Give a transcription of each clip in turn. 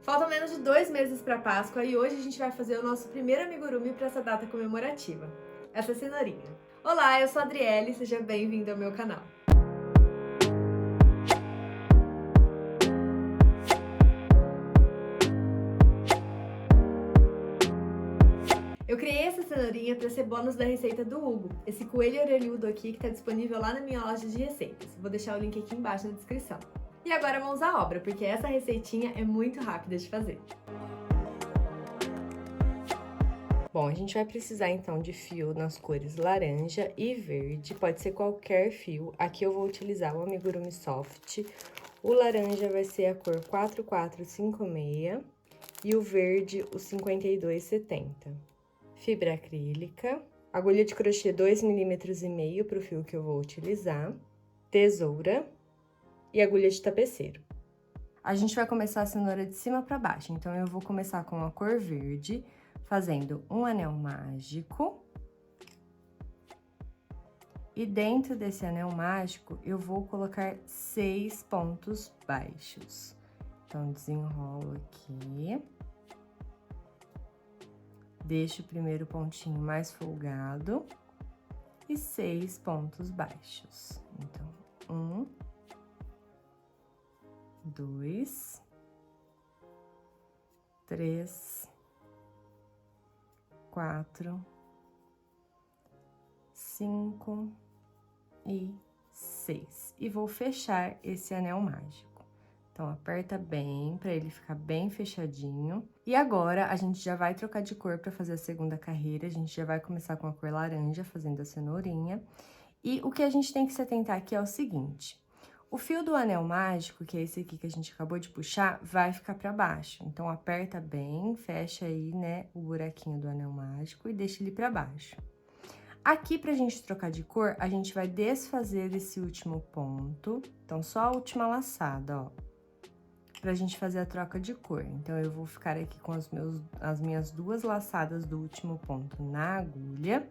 Faltam menos de 2 meses para Páscoa e hoje a gente vai fazer o nosso primeiro amigurumi para essa data comemorativa, essa cenourinha. Olá, eu sou a Adriele, seja bem-vindo ao meu canal. Eu criei essa cenourinha para ser bônus da receita do Hugo, esse coelho orelhudo aqui que está disponível lá na minha loja de receitas. Vou deixar o link aqui embaixo na descrição. E agora vamos à obra, porque essa receitinha é muito rápida de fazer. Bom, a gente vai precisar então de fio nas cores laranja e verde, pode ser qualquer fio. Aqui eu vou utilizar o Amigurumi Soft, o laranja vai ser a cor 4456 e o verde o 5270. Fibra acrílica, agulha de crochê 2,5 mm para o fio que eu vou utilizar, tesoura e agulha de tapeceiro. A gente vai começar a cenoura de cima para baixo, então eu vou começar com a cor verde, fazendo um anel mágico. E dentro desse anel mágico, eu vou colocar 6 pontos baixos. Então, desenrolo aqui. Deixo o primeiro pontinho mais folgado. E 6 pontos baixos. Então, 1, 2, 3, 4, 5 e 6. E vou fechar esse anel mágico. Então, aperta bem, para ele ficar bem fechadinho. E agora, a gente já vai trocar de cor para fazer a segunda carreira. A gente já vai começar com a cor laranja, fazendo a cenourinha. E o que a gente tem que se atentar aqui é o seguinte: o fio do anel mágico, que é esse aqui que a gente acabou de puxar, vai ficar para baixo. Então, aperta bem, fecha aí, né, o buraquinho do anel mágico e deixa ele para baixo. Aqui, pra gente trocar de cor, a gente vai desfazer esse último ponto. Então, só a última laçada, ó, pra gente fazer a troca de cor. Então, eu vou ficar aqui com as minhas 2 laçadas do último ponto na agulha.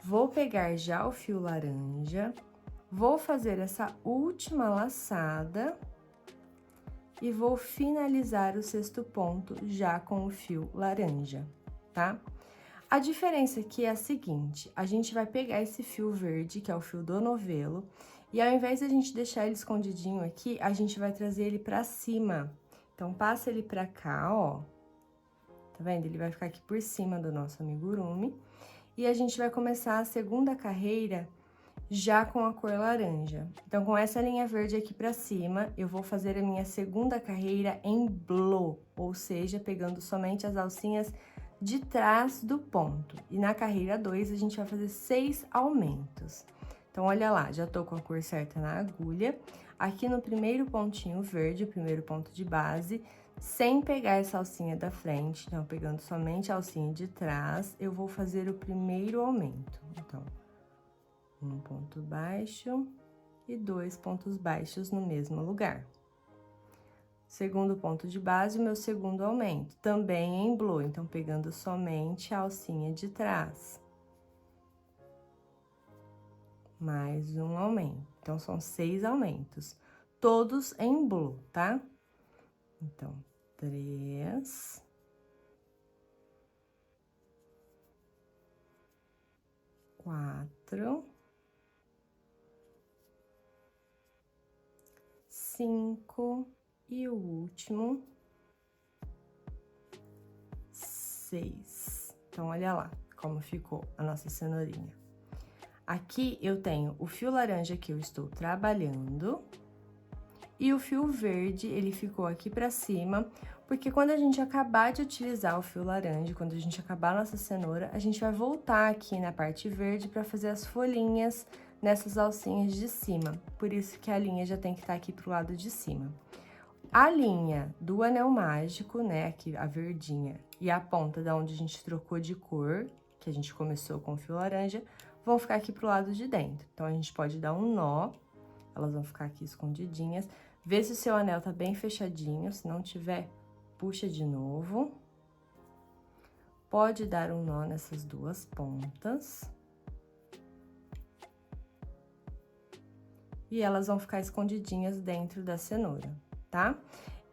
Vou pegar já o fio laranja, vou fazer essa última laçada e vou finalizar o 6º ponto já com o fio laranja, tá? A diferença aqui é a seguinte: a gente vai pegar esse fio verde, que é o fio do novelo, e ao invés de a gente deixar ele escondidinho aqui, a gente vai trazer ele pra cima. Então, passa ele pra cá, ó. Tá vendo? Ele vai ficar aqui por cima do nosso amigurumi. E a gente vai começar a segunda carreira já com a cor laranja. Então, com essa linha verde aqui pra cima, eu vou fazer a minha segunda carreira em blow, ou seja, pegando somente as alcinhas de trás do ponto. E na carreira 2, a gente vai fazer 6 aumentos. Então, olha lá, já tô com a cor certa na agulha. Aqui no primeiro pontinho verde, o primeiro ponto de base, sem pegar essa alcinha da frente, então, pegando somente a alcinha de trás, eu vou fazer o primeiro aumento. Então, 1 ponto baixo e 2 pontos baixos no mesmo lugar. Segundo ponto de base, o meu segundo aumento, também em blow, então, pegando somente a alcinha de trás. Mais um aumento. Então, são 6 aumentos, todos em blow, tá? Então, 3, 4, 5 e o último, 6. Então, olha lá como ficou a nossa cenourinha. Aqui eu tenho o fio laranja que eu estou trabalhando e o fio verde, ele ficou aqui pra cima, porque quando a gente acabar de utilizar o fio laranja, quando a gente acabar a nossa cenoura, a gente vai voltar aqui na parte verde pra fazer as folhinhas nessas alcinhas de cima. Por isso que a linha já tem que estar aqui pro lado de cima. A linha do anel mágico, né, aqui a verdinha, e a ponta da onde a gente trocou de cor, que a gente começou com o fio laranja, vão ficar aqui pro lado de dentro. Então, a gente pode dar um nó, elas vão ficar aqui escondidinhas. Vê se o seu anel tá bem fechadinho, se não tiver, puxa de novo. Pode dar um nó nessas 2 pontas. E elas vão ficar escondidinhas dentro da cenoura, tá?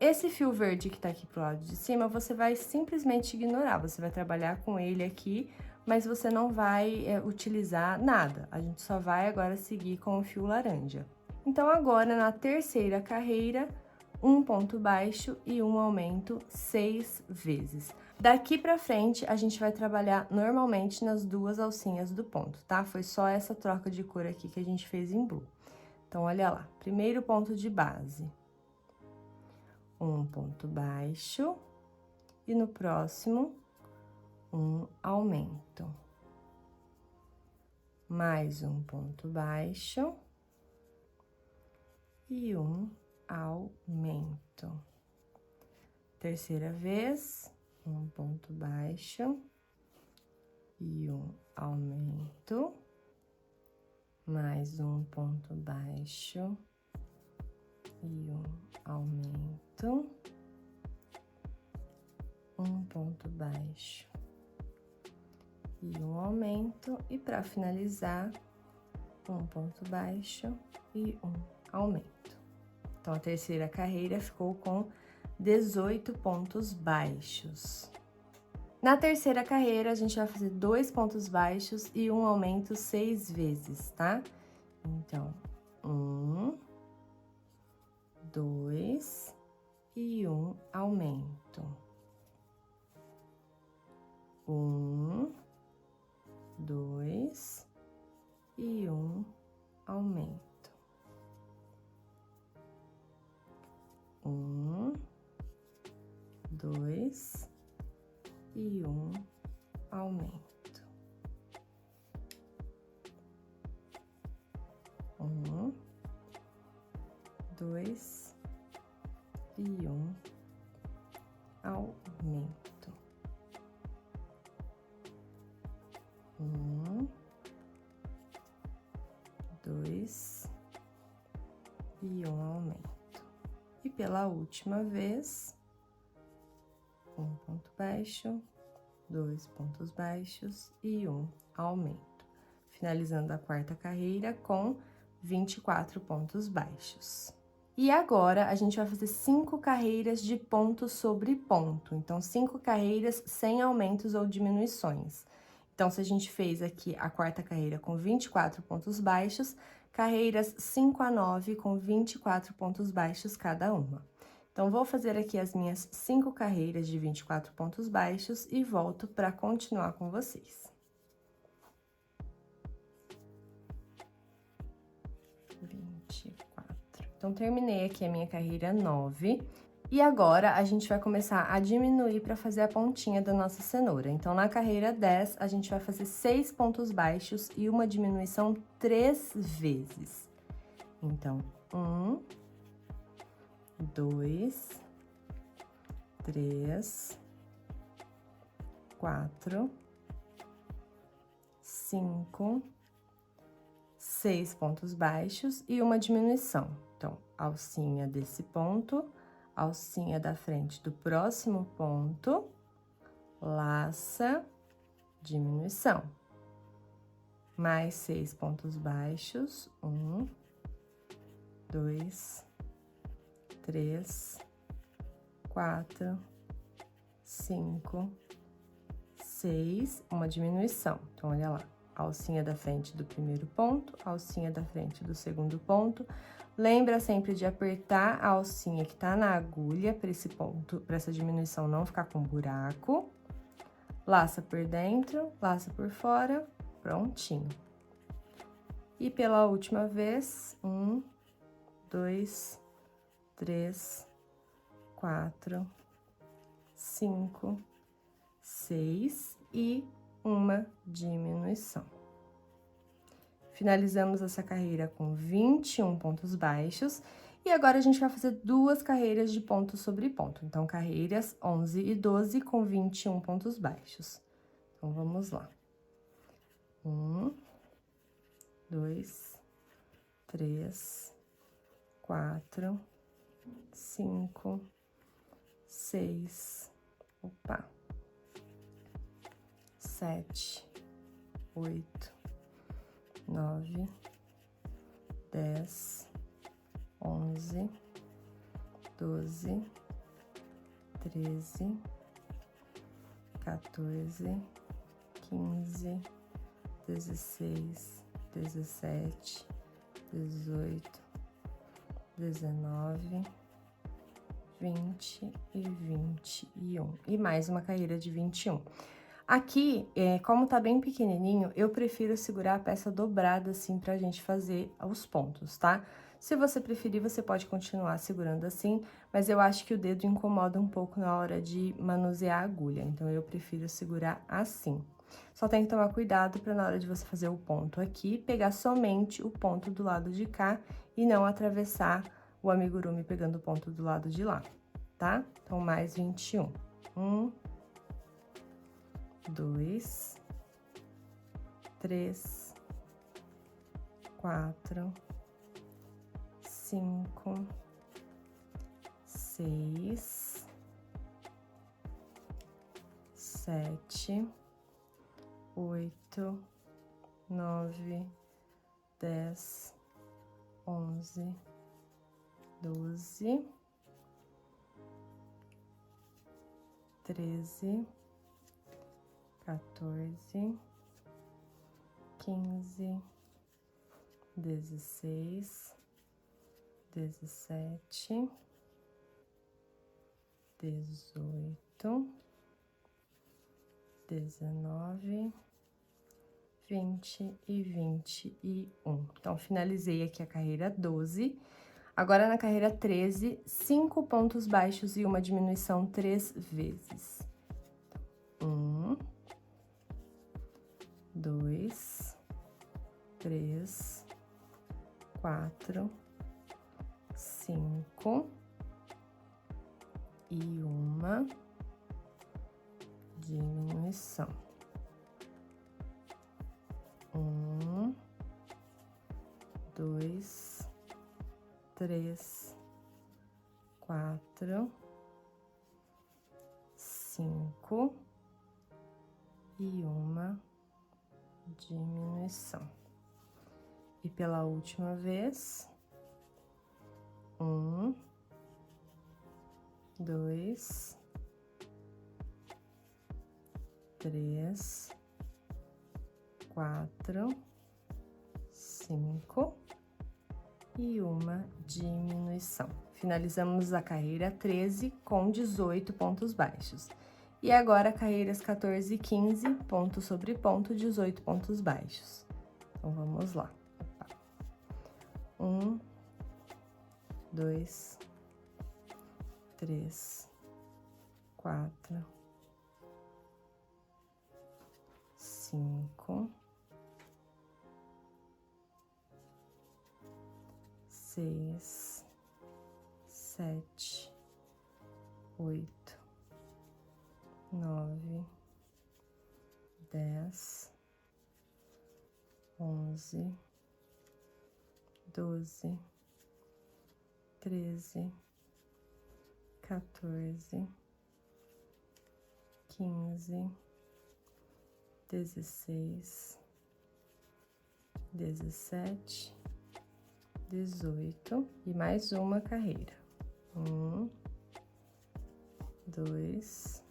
esse fio verde que tá aqui pro lado de cima, você vai simplesmente ignorar, você vai trabalhar com ele aqui, mas você não vai utilizar nada, a gente só vai agora seguir com o fio laranja. Então, agora, na terceira carreira, um ponto baixo e um aumento 6 vezes. Daqui pra frente, a gente vai trabalhar normalmente nas duas alcinhas do ponto, tá? Foi só essa troca de cor aqui que a gente fez em blue. Então, olha lá, primeiro ponto de base. Um ponto baixo e no próximo, um aumento. Mais um ponto baixo e um aumento. Terceira vez, um ponto baixo e um aumento. Mais um ponto baixo e um aumento. Um ponto baixo e um aumento. E para finalizar, um ponto baixo e um aumento. Então, a terceira carreira ficou com 18 pontos baixos. Na terceira carreira, a gente vai fazer 2 pontos baixos e um aumento 6 vezes, tá? Então, 1, 2 e um aumento. 1, 2 e um aumento. 1, 2 e um aumento. 1, 2 e um aumento. 1, 2 e um aumento. E pela última vez, um ponto baixo, 2 pontos baixos e um aumento. Finalizando a quarta carreira com 24 pontos baixos. E agora, a gente vai fazer 5 carreiras de ponto sobre ponto. Então, 5 carreiras sem aumentos ou diminuições. Então, se a gente fez aqui a quarta carreira com 24 pontos baixos, carreiras 5 a 9 com 24 pontos baixos cada uma. Então, vou fazer aqui as minhas 5 carreiras de 24 pontos baixos e volto para continuar com vocês. 24. Então, terminei aqui a minha carreira 9. E agora, a gente vai começar a diminuir para fazer a pontinha da nossa cenoura. Então, na carreira 10, a gente vai fazer 6 pontos baixos e uma diminuição 3 vezes. Então, 1, 2, 3, 4, 5, 6 pontos baixos e uma diminuição. Então, alcinha desse ponto, alcinha da frente do próximo ponto, laça, diminuição. Mais 6 pontos baixos, 1, 2, 3, 4, 5, 6, uma diminuição. Então, olha lá, alcinha da frente do primeiro ponto, alcinha da frente do segundo ponto. Lembra sempre de apertar a alcinha que tá na agulha para esse ponto, para essa diminuição não ficar com buraco. Laça por dentro, laça por fora, prontinho. E pela última vez, 1, 2, 3, 4, 5, 6 e uma diminuição. Finalizamos essa carreira com 21 pontos baixos e agora a gente vai fazer 2 carreiras de ponto sobre ponto. Então, carreiras 11 e 12 com 21 pontos baixos. Então, vamos lá. 1, 2, 3, 4, 5, 6, 7, 8, 9, 10, 11, 12, 13, 14, 15, 16, 17, 18, 19, 20 e 21. E mais uma carreira de 21. Aqui, como tá bem pequenininho, eu prefiro segurar a peça dobrada assim pra gente fazer os pontos, tá? Se você preferir, você pode continuar segurando assim, mas eu acho que o dedo incomoda um pouco na hora de manusear a agulha, então eu prefiro segurar assim. Só tem que tomar cuidado para na hora de você fazer o ponto aqui, pegar somente o ponto do lado de cá e não atravessar o amigurumi pegando o ponto do lado de lá, tá? Então, mais 21. 1, 2, 3, 4, 5, 6, 7, 8, 9, 10, 11, 12, 13, 14, 15, 16, 17, 18, 19, 20 e 21. Então, finalizei aqui a carreira 12. Agora, na carreira 13, 5 pontos baixos e uma diminuição 3 vezes. 1, 2, 3, 4, 5 e uma diminuição. 1, 2, 3, 4, 5 e uma diminuição. E pela última vez, 1, 2, 3, 4, 5 e uma diminuição. Finalizamos a carreira 13 com 18 pontos baixos. E agora, carreiras 14 e 15, ponto sobre ponto, 18 pontos baixos. Então, vamos lá. 1, 2, 3, 4, 5, 6, 7, 8, 9, 10, 11, 12, 13, 14, 15, 16, 17, 18 e mais uma carreira. 1, 2,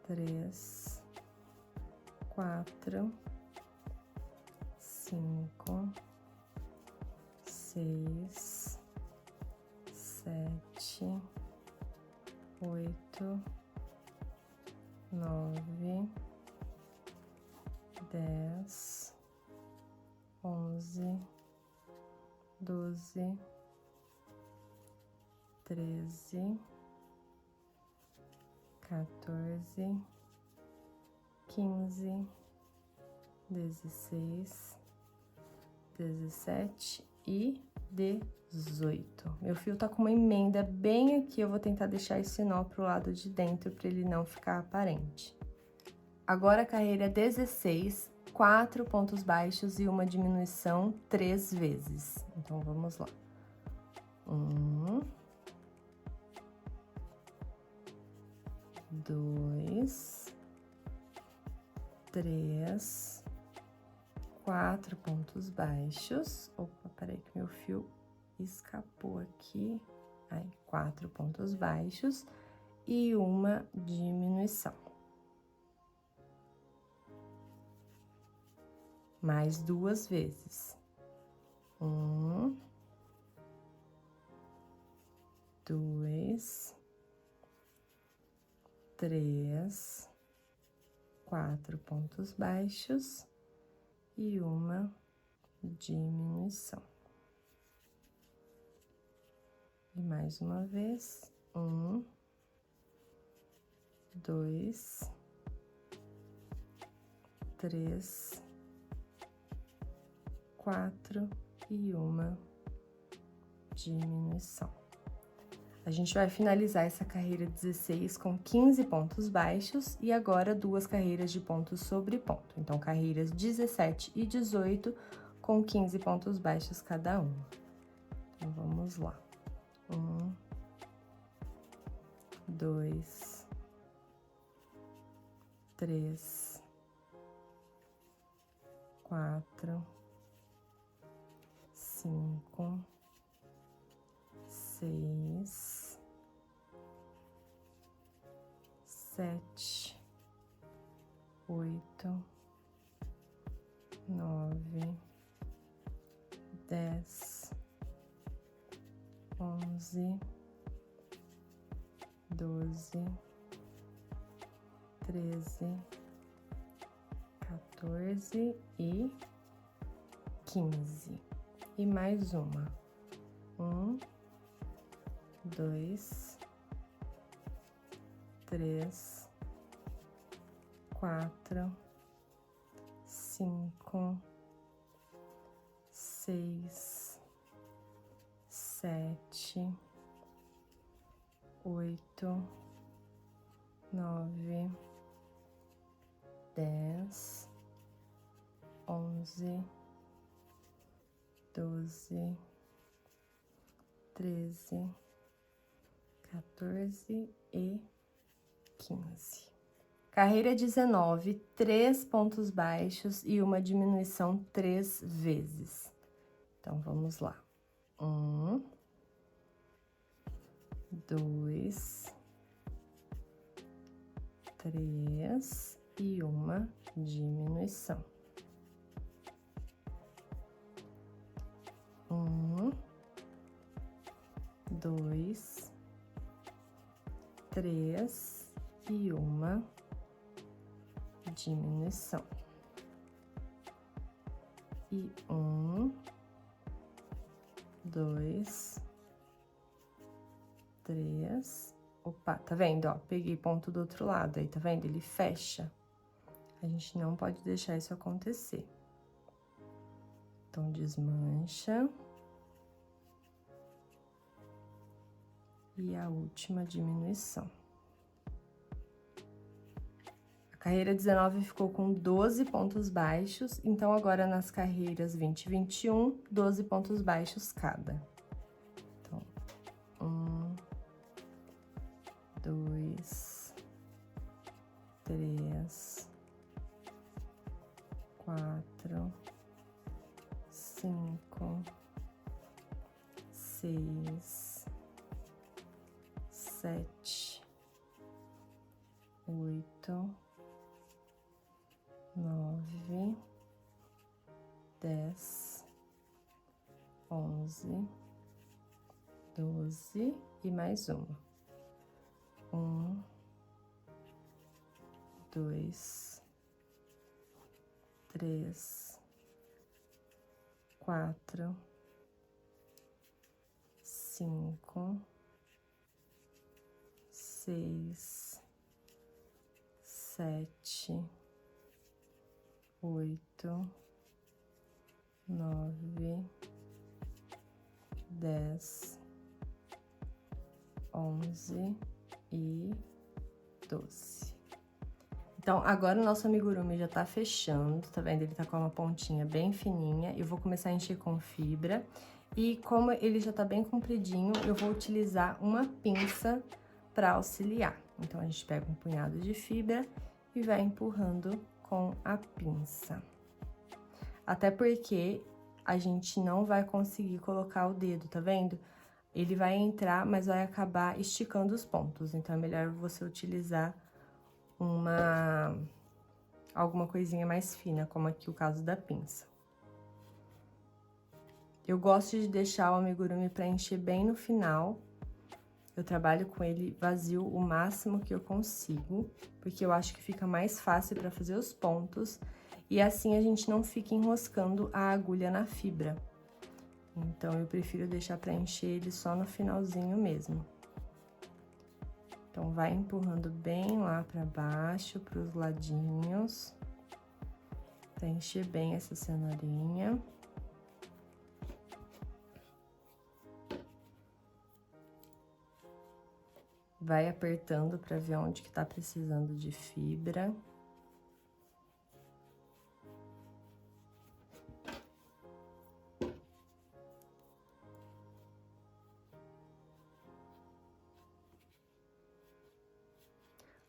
3, 4, 5, 6, 7, 8, 9, 10, 11, 12, 13, 14, 15, 16, 17 e 18. Meu fio tá com uma emenda bem aqui, eu vou tentar deixar esse nó pro lado de dentro para ele não ficar aparente. Agora, a carreira 16, 4 pontos baixos e uma diminuição 3 vezes. Então, vamos lá. 1, 2, 3, 4 pontos baixos. Opa, peraí que meu fio escapou aqui. Aí, 4 pontos baixos e uma diminuição. Mais 2 vezes. 1, 2, 3, 4 pontos baixos e uma diminuição. E mais uma vez, 1, 2, 3, 4 e uma diminuição. A gente vai finalizar essa carreira 16 com 15 pontos baixos e agora 2 carreiras de ponto sobre ponto. Então, carreiras 17 e 18 com 15 pontos baixos cada uma. Então, vamos lá. 1, 2, 3, 4, 5, 6, 7, 8, 9, 10, 11, 12, 13, 14 e 15. E mais uma. 1, 2, 3, 4, 5, 6, 7, 8, 9, 10, 11, 12, 13, 14 e 15. Carreira 19, 3 pontos baixos e uma diminuição 3 vezes. Então, vamos lá. 1, 2, 3 e uma diminuição. 1, 2, 3 e uma diminuição. E 1, 2, 3. Opa, tá vendo, ó? Peguei ponto do outro lado aí, tá vendo? Ele fecha. A gente não pode deixar isso acontecer. Então, desmancha. E a última diminuição. A carreira 19 ficou com 12 pontos baixos, então agora nas carreiras 20 e 21, 12 pontos baixos cada. Então, 1, 2, 3, 4, 5, 6, 7, 8, 9, 10, 11, 12 e mais uma. 1, 2, 3, 4, 5, 6, 7, 8, 9, 10, 11 e 12. Então, agora o nosso amigurumi já tá fechando, tá vendo? Ele tá com uma pontinha bem fininha. Eu vou começar a encher com fibra. E como ele já tá bem compridinho, eu vou utilizar uma pinça pra auxiliar. Então, a gente pega um punhado de fibra e vai empurrando com a pinça. Até porque a gente não vai conseguir colocar o dedo, tá vendo? ele vai entrar, mas vai acabar esticando os pontos. Então, é melhor você utilizar alguma coisinha mais fina, como aqui o caso da pinça. Eu gosto de deixar o amigurumi para encher bem no final. Eu trabalho com ele vazio o máximo que eu consigo, porque eu acho que fica mais fácil para fazer os pontos, e assim a gente não fica enroscando a agulha na fibra. Então, eu prefiro deixar para encher ele só no finalzinho mesmo. Então, vai empurrando bem lá para baixo, para os ladinhos, para encher bem essa cenourinha. Vai apertando para ver onde que tá precisando de fibra.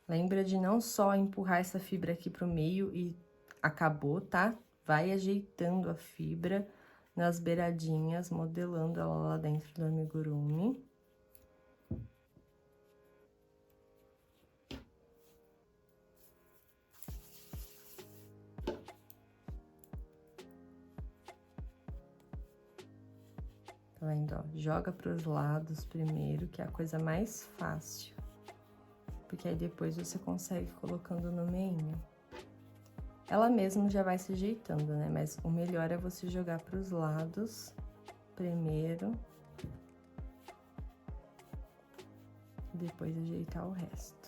Lembra de não só empurrar essa fibra aqui pro meio e acabou, tá? Vai ajeitando a fibra nas beiradinhas, modelando ela lá dentro do amigurumi. Tá vendo, ó? Joga pros lados primeiro, que é a coisa mais fácil. Porque aí depois você consegue colocando no meinho. Ela mesma já vai se ajeitando, né? Mas o melhor é você jogar pros lados primeiro. Depois ajeitar o resto.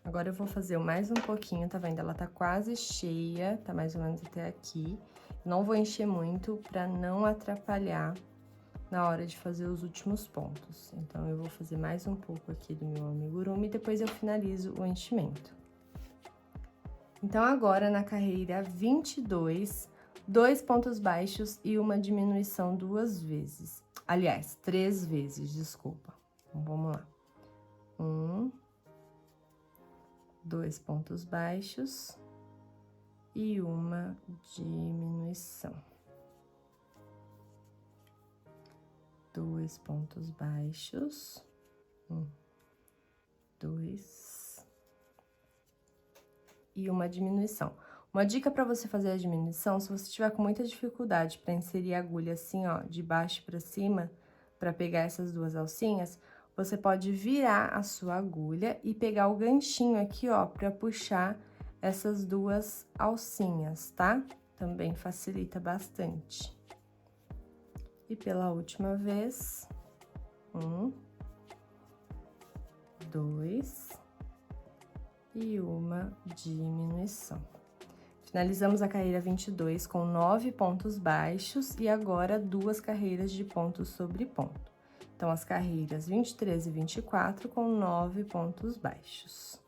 Agora, eu vou fazer mais um pouquinho, tá vendo? Ela tá quase cheia, tá mais ou menos até aqui. Não vou encher muito pra não atrapalhar na hora de fazer os últimos pontos. Então, eu vou fazer mais um pouco aqui do meu amigurumi e depois eu finalizo o enchimento. Então, agora, na carreira 22, 2 pontos baixos e uma diminuição 2 vezes. Aliás, 3 vezes, desculpa. Então, vamos lá. 1... 2 pontos baixos e uma diminuição. 2 pontos baixos, 1, 2 e uma diminuição. Uma dica para você fazer a diminuição, se você tiver com muita dificuldade para inserir a agulha assim, ó, de baixo para cima, para pegar essas duas alcinhas, você pode virar a sua agulha e pegar o ganchinho aqui, ó, para puxar essas duas alcinhas, tá? Também facilita bastante. E pela última vez, 1, 2 e uma diminuição. Finalizamos a carreira 22 com 9 pontos baixos e agora 2 carreiras de ponto sobre ponto. Então, as carreiras 23 e 24 com 9 pontos baixos.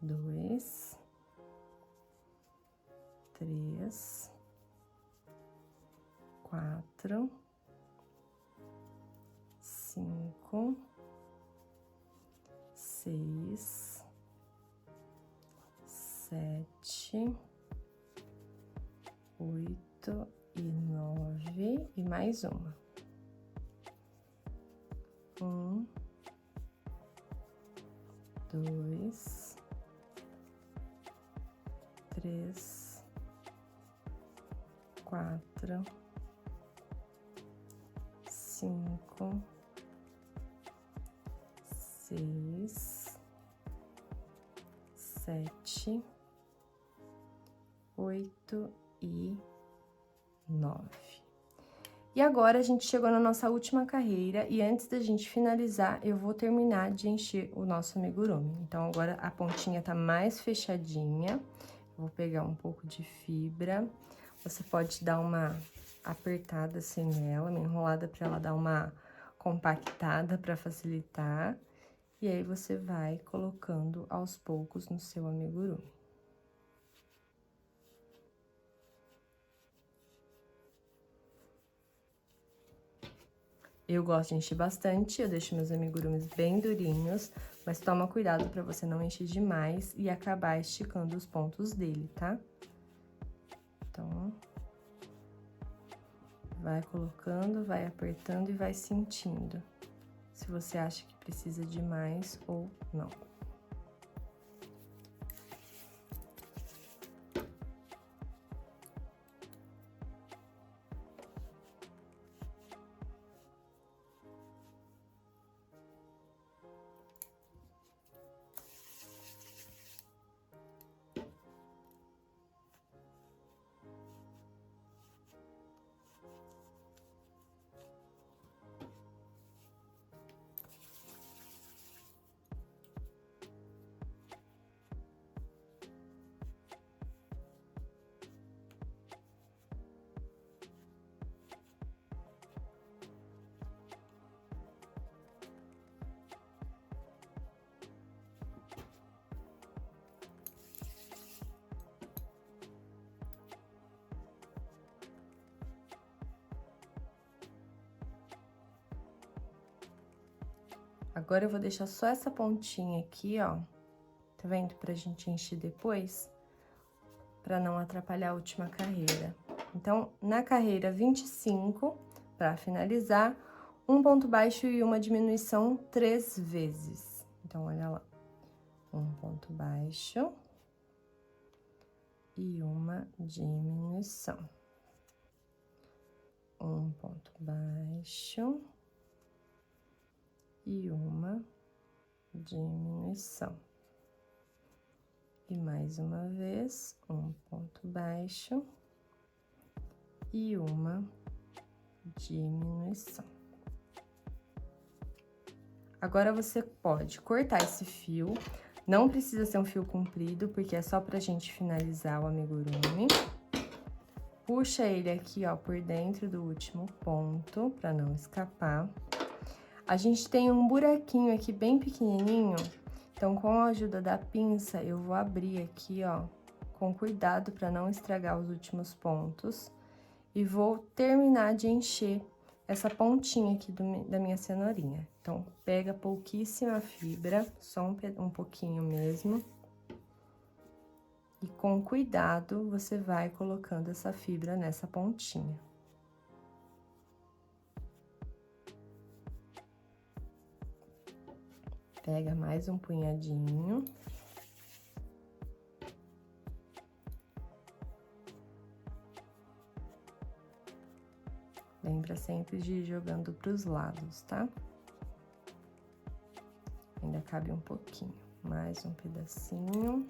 2, 3, 4, 5, 6, 7, 8 e 9 e mais uma. 1, 2, 3, 4, 5, 6, 7, 8 e 9. E agora, a gente chegou na nossa última carreira, e antes da gente finalizar, eu vou terminar de encher o nosso amigurumi. Então, agora a pontinha tá mais fechadinha, vou pegar um pouco de fibra, você pode dar uma apertada assim nela, uma enrolada pra ela dar uma compactada pra facilitar. E aí, você vai colocando aos poucos no seu amigurumi. Eu gosto de encher bastante, eu deixo meus amigurumis bem durinhos, mas toma cuidado pra você não encher demais e acabar esticando os pontos dele, tá? Então, vai colocando, vai apertando e vai sentindo se você acha que precisa de mais ou não. Agora, eu vou deixar só essa pontinha aqui, ó, tá vendo? Pra gente encher depois, pra não atrapalhar a última carreira. Então, na carreira 25, pra finalizar, um ponto baixo e uma diminuição 3 vezes. Então, olha lá. Um ponto baixo e uma diminuição. Um ponto baixo e uma diminuição. E mais uma vez, um ponto baixo e uma diminuição. Agora, você pode cortar esse fio, não precisa ser um fio comprido, porque é só pra gente finalizar o amigurumi. Puxa ele aqui, ó, por dentro do último ponto, pra não escapar. A gente tem um buraquinho aqui bem pequenininho, então, com a ajuda da pinça, eu vou abrir aqui, ó, com cuidado pra não estragar os últimos pontos. E vou terminar de encher essa pontinha aqui da minha cenourinha. Então, pega pouquíssima fibra, só um pouquinho mesmo. E com cuidado, você vai colocando essa fibra nessa pontinha. Pega mais um punhadinho. Lembra sempre de ir jogando pros lados, tá? Ainda cabe um pouquinho. Mais um pedacinho.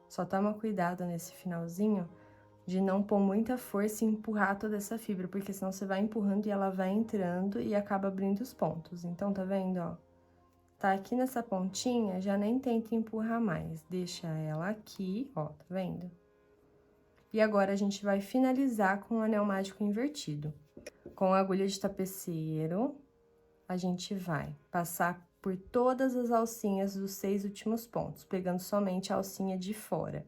Só toma cuidado nesse finalzinho de não pôr muita força e empurrar toda essa fibra, porque senão você vai empurrando e ela vai entrando e acaba abrindo os pontos. Então, tá vendo, ó? Tá aqui nessa pontinha, já nem tenta empurrar mais. Deixa ela aqui, ó, tá vendo? E agora, a gente vai finalizar com o anel mágico invertido. Com a agulha de tapeceiro, a gente vai passar por todas as alcinhas dos 6 últimos pontos, pegando somente a alcinha de fora.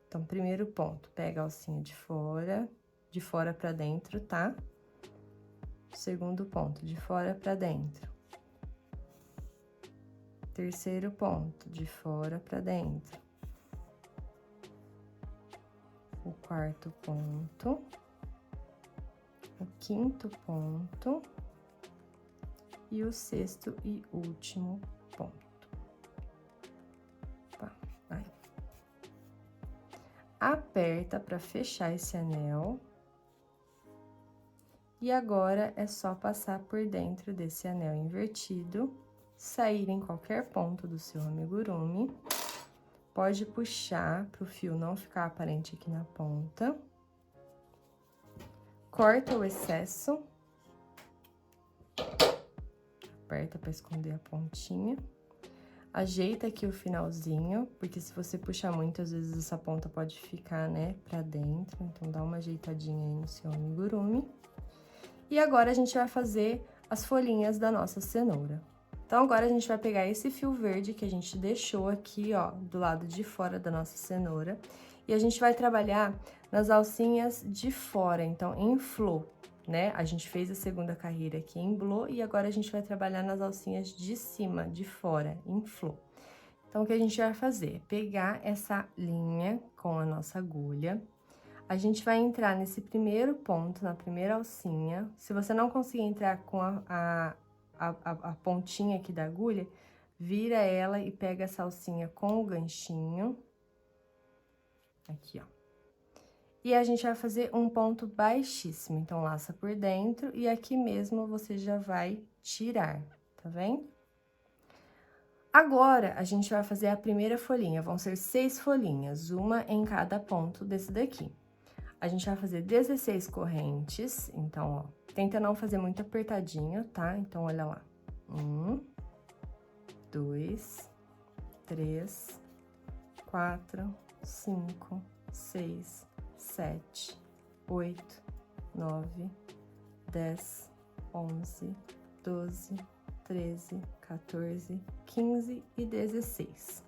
Então, primeiro ponto, pega a alcinha de fora pra dentro, tá? Segundo ponto, de fora pra dentro. Terceiro ponto, de fora pra dentro. O quarto ponto. O quinto ponto. E o sexto e último ponto. Tá, vai. Aperta pra fechar esse anel. E agora, é só passar por dentro desse anel invertido, sair em qualquer ponto do seu amigurumi. Pode puxar pro fio não ficar aparente aqui na ponta. Corta o excesso. Aperta para esconder a pontinha. Ajeita aqui o finalzinho, porque se você puxar muito, às vezes essa ponta pode ficar, né, pra dentro. Então, dá uma ajeitadinha aí no seu amigurumi. E agora, a gente vai fazer as folhinhas da nossa cenoura. Então, agora a gente vai pegar esse fio verde que a gente deixou aqui, ó, do lado de fora da nossa cenoura. E a gente vai trabalhar nas alcinhas de fora, então, em flor, né? A gente fez a segunda carreira aqui em blô e agora a gente vai trabalhar nas alcinhas de cima, de fora, em flor. Então, o que a gente vai fazer? Pegar essa linha com a nossa agulha. A gente vai entrar nesse primeiro ponto, na primeira alcinha. Se você não conseguir entrar com a pontinha aqui da agulha, vira ela e pega essa alcinha com o ganchinho. Aqui, ó. E a gente vai fazer um ponto baixíssimo, então, laça por dentro e aqui mesmo você já vai tirar, tá vendo? Agora, a gente vai fazer a primeira folhinha, vão ser 6 folhinhas, uma em cada ponto desse daqui. A gente vai fazer 16 correntes, então, ó, tenta não fazer muito apertadinho, tá? Então, olha lá. 1, 2, 3, 4, 5, 6, 7, 8, 9, 10, 11, 12, 13, 14, 15 e 16.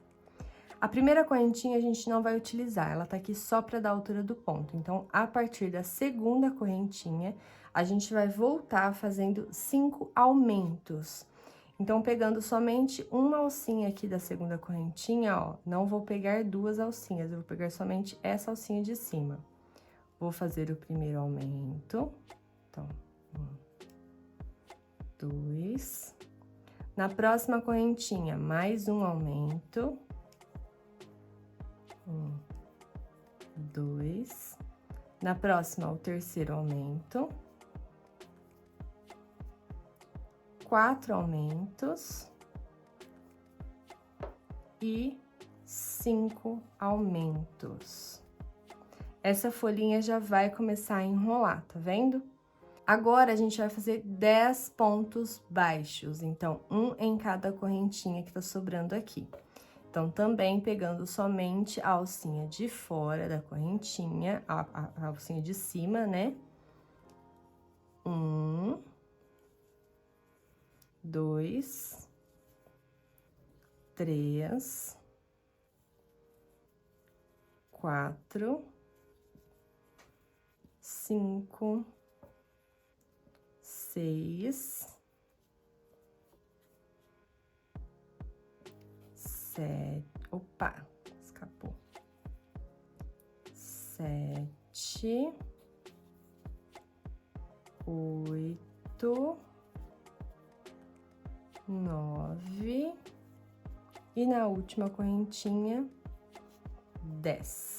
A primeira correntinha a gente não vai utilizar, ela tá aqui só pra dar a altura do ponto. Então, a partir da segunda correntinha, a gente vai voltar fazendo 5 aumentos. Então, pegando somente uma alcinha aqui da segunda correntinha, ó, não vou pegar 2 alcinhas, eu vou pegar somente essa alcinha de cima. Vou fazer o primeiro aumento. Então, 1, 2. Na próxima correntinha, mais um aumento. 1, 2. Na próxima, o terceiro aumento. 4 aumentos. E 5 aumentos. Essa folhinha já vai começar a enrolar, tá vendo? Agora, a gente vai fazer 10 pontos baixos, então, um em cada correntinha que tá sobrando aqui. Então, também pegando somente a alcinha de fora da correntinha, a alcinha de cima, né? 1, 2, 3, 4, 5, 6, 7, opa, escapou. 7, 8, 9 e na última correntinha, 10.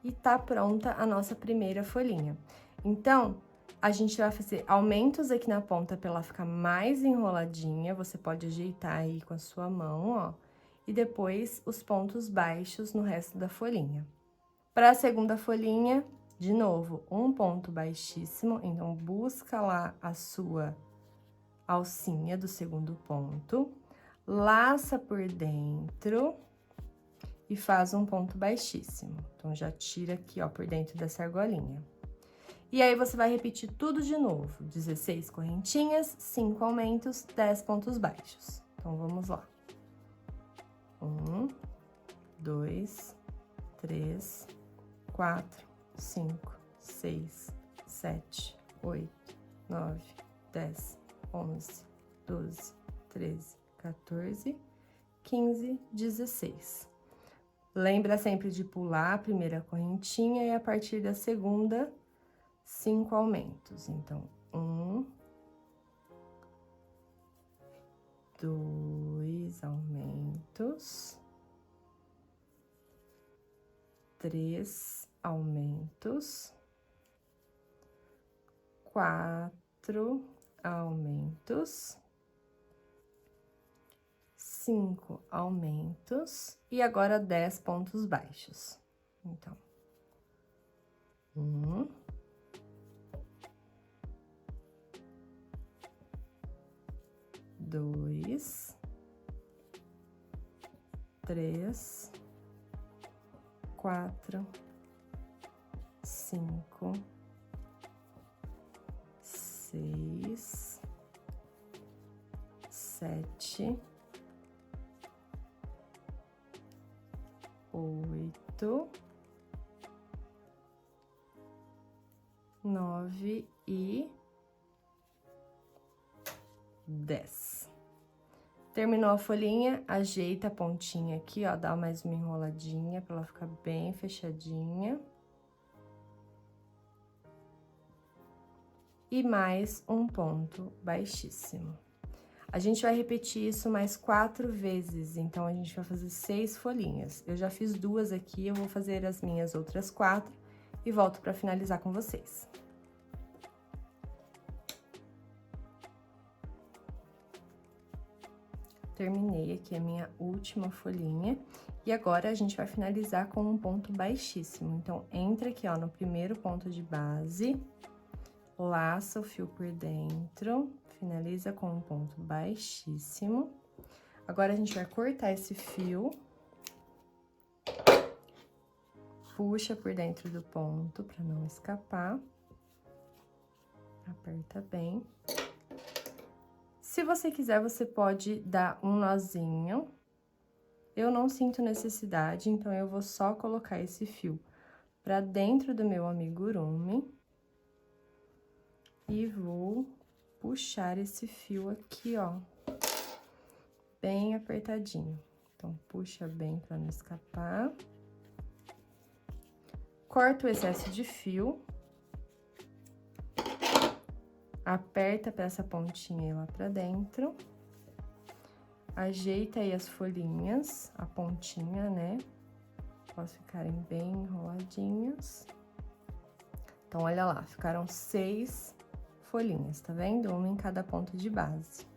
E tá pronta a nossa primeira folhinha. Então, a gente vai fazer aumentos aqui na ponta pra ela ficar mais enroladinha. Você pode ajeitar aí com a sua mão, ó. E depois, os pontos baixos no resto da folhinha. Para a segunda folhinha, de novo, um ponto baixíssimo. Então, busca lá a sua alcinha do segundo ponto. Laça por dentro e faz um ponto baixíssimo. Então, já tira aqui, ó, por dentro dessa argolinha. E aí, você vai repetir tudo de novo. 16 correntinhas, 5 aumentos, 10 pontos baixos. Então, vamos lá. 1, 2, 3, 4, 5, 6, 7, 8, 9, 10, 11, 12, 13, 14, 15, 16. Lembra sempre de pular a primeira correntinha e a partir da segunda, 5 aumentos. Então, 1, 2 aumentos, 3 aumentos, 4 aumentos, 5 aumentos e agora 10 pontos baixos. Então, 1, 2, 2, 3, 4, 5, 6, 7, 8, 9 e 10. Terminou a folhinha, ajeita a pontinha aqui, ó, dá mais uma enroladinha pra ela ficar bem fechadinha. E mais um ponto baixíssimo. A gente vai repetir isso mais 4 vezes, então a gente vai fazer 6 folhinhas. Eu já fiz 2 aqui, eu vou fazer as minhas outras 4 e volto pra finalizar com vocês. Terminei aqui a minha última folhinha. E agora, a gente vai finalizar com um ponto baixíssimo. Então, entra aqui, ó, no primeiro ponto de base, laça o fio por dentro, finaliza com um ponto baixíssimo. Agora, a gente vai cortar esse fio. Puxa por dentro do ponto, pra não escapar. Aperta bem. Se você quiser, você pode dar um nozinho. Eu não sinto necessidade, então eu vou só colocar esse fio pra dentro do meu amigurumi. E vou puxar esse fio aqui, ó, bem apertadinho. Então, puxa bem pra não escapar. Corta o excesso de fio. Aperta pra essa pontinha lá pra dentro. Ajeita aí as folhinhas, a pontinha, né? Elas ficarem bem enroladinhas. Então, olha lá, ficaram 6 folhinhas, tá vendo? Uma em cada ponto de base.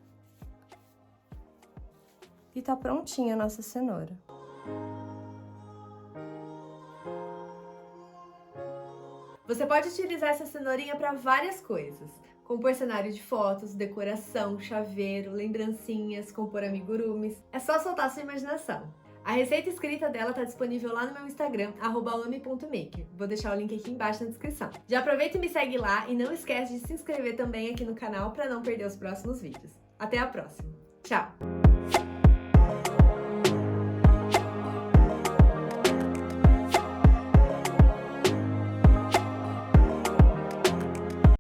E tá prontinha a nossa cenoura. Você pode utilizar essa cenourinha para várias coisas. Compor cenário de fotos, decoração, chaveiro, lembrancinhas, compor amigurumis. É só soltar sua imaginação. A receita escrita dela está disponível lá no meu Instagram, @lami.maker. Vou deixar o link aqui embaixo na descrição. Já aproveita e me segue lá e não esquece de se inscrever também aqui no canal para não perder os próximos vídeos. Até a próxima. Tchau!